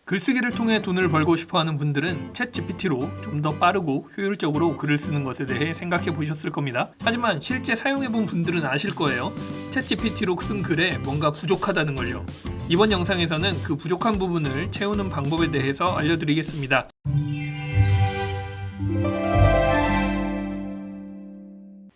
글쓰기를 통해 돈을 벌고 싶어하는 분들은 챗GPT로 좀 더 빠르고 효율적으로 글을 쓰는 것에 대해 생각해 보셨을 겁니다. 하지만 실제 사용해 본 분들은 아실 거예요. 챗GPT로 쓴 글에 뭔가 부족하다는 걸요. 이번 영상에서는 그 부족한 부분을 채우는 방법에 대해서 알려드리겠습니다.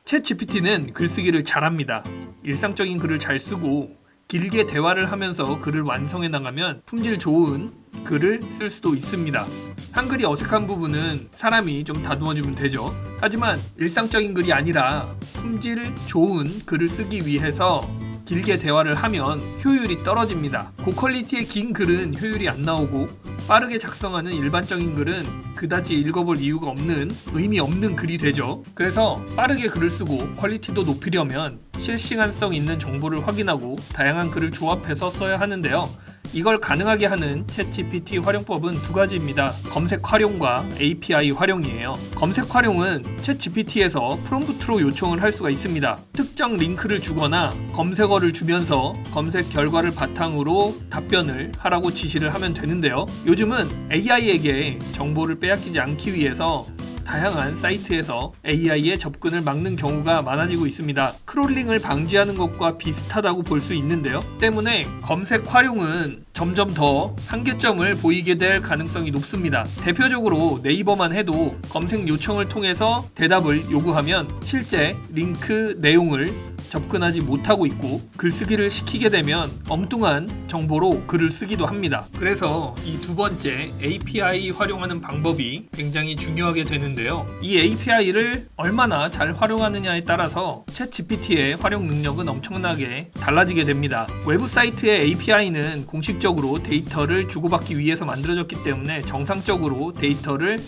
챗GPT는 글쓰기를 잘합니다. 일상적인 글을 잘 쓰고 길게 대화를 하면서 글을 완성해 나가면 품질 좋은 글을 쓸 수도 있습니다. 한글이 어색한 부분은 사람이 좀 다듬어주면 되죠. 하지만 일상적인 글이 아니라 품질 좋은 글을 쓰기 위해서 길게 대화를 하면 효율이 떨어집니다. 고퀄리티의 긴 글은 효율이 안 나오고 빠르게 작성하는 일반적인 글은 그다지 읽어볼 이유가 없는 의미 없는 글이 되죠. 그래서 빠르게 글을 쓰고 퀄리티도 높이려면 실시간성 있는 정보를 확인하고 다양한 글을 조합해서 써야 하는데요. 이걸 가능하게 하는 챗GPT 활용법은 두 가지입니다. 검색 활용과 API 활용이에요. 검색 활용은 챗GPT에서 프롬프트로 요청을 할 수가 있습니다. 특정 링크를 주거나 검색어를 주면서 검색 결과를 바탕으로 답변을 하라고 지시를 하면 되는데요. 요즘은 AI에게 정보를 빼앗기지 않기 위해서 다양한 사이트에서 AI의 접근을 막는 경우가 많아지고 있습니다. 크롤링을 방지하는 것과 비슷하다고 볼 수 있는데요. 때문에 검색 활용은 점점 더 한계점을 보이게 될 가능성이 높습니다. 대표적으로 네이버만 해도 검색 요청을 통해서 대답을 요구하면 실제 링크 내용을 접근하지 못하고 있고 글쓰기를 시키게 되면 엉뚱한 정보로 글을 쓰기도 합니다. 그래서 이 두 번째 API 활용하는 방법이 굉장히 중요하게 되는데요. 이 API를 얼마나 잘 활용하느냐에 따라서 챗GPT의 활용 능력은 엄청나게 달라지게 됩니다. 외부 사이트의 API는 공식적으로 데이터를 주고받기 위해서 만들어졌기 때문에 정상적으로 데이터를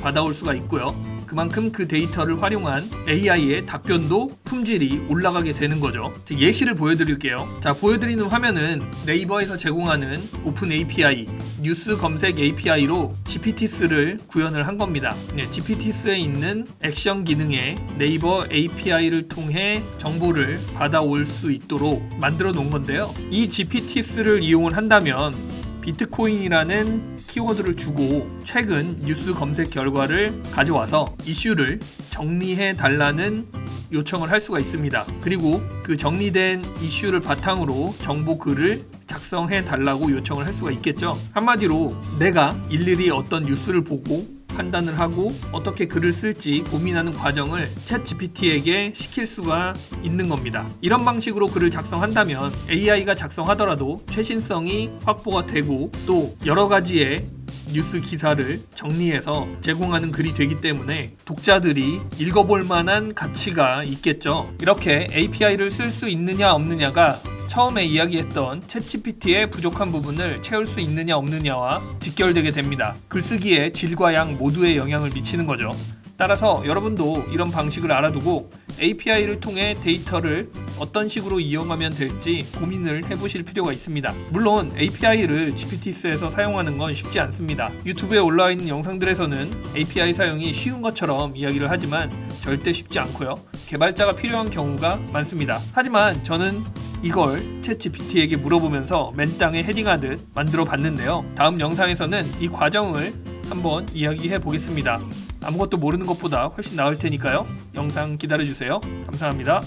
받아올 수가 있고요. 그만큼 그 데이터를 활용한 AI의 답변도 품질이 올라가게 되는 거죠. 예시를 보여드릴게요. 자, 보여드리는 화면은 네이버에서 제공하는 오픈 API, 뉴스 검색 API로 GPTs를 구현을 한 겁니다. GPTs에 있는 액션 기능에 네이버 API를 통해 정보를 받아올 수 있도록 만들어 놓은 건데요. 이 GPTs를 이용을 한다면 비트코인이라는 키워드를 주고 최근 뉴스 검색 결과를 가져와서 이슈를 정리해 달라는 요청을 할 수가 있습니다. 그리고 그 정리된 이슈를 바탕으로 정보 글을 작성해 달라고 요청을 할 수가 있겠죠. 한마디로 내가 일일이 어떤 뉴스를 보고 판단을 하고 어떻게 글을 쓸지 고민하는 과정을 챗GPT에게 시킬 수가 있는 겁니다. 이런 방식으로 글을 작성한다면 AI가 작성하더라도 최신성이 확보가 되고 또 여러 가지의 뉴스 기사를 정리해서 제공하는 글이 되기 때문에 독자들이 읽어볼 만한 가치가 있겠죠. 이렇게 API를 쓸 수 있느냐 없느냐가 처음에 이야기했던 챗GPT의 부족한 부분을 채울 수 있느냐 없느냐와 직결되게 됩니다. 글쓰기의 질과 양 모두에 영향을 미치는 거죠. 따라서 여러분도 이런 방식을 알아두고 API를 통해 데이터를 어떤 식으로 이용하면 될지 고민을 해보실 필요가 있습니다. 물론 API를 GPTs에서 사용하는 건 쉽지 않습니다. 유튜브에 올라와 있는 영상들에서는 API 사용이 쉬운 것처럼 이야기를 하지만 절대 쉽지 않고요. 개발자가 필요한 경우가 많습니다. 하지만 저는 이걸 챗GPT에게 물어보면서 맨땅에 헤딩하듯 만들어 봤는데요. 다음 영상에서는 이 과정을 한번 이야기해 보겠습니다. 아무것도 모르는 것보다 훨씬 나을 테니까요. 영상 기다려주세요. 감사합니다.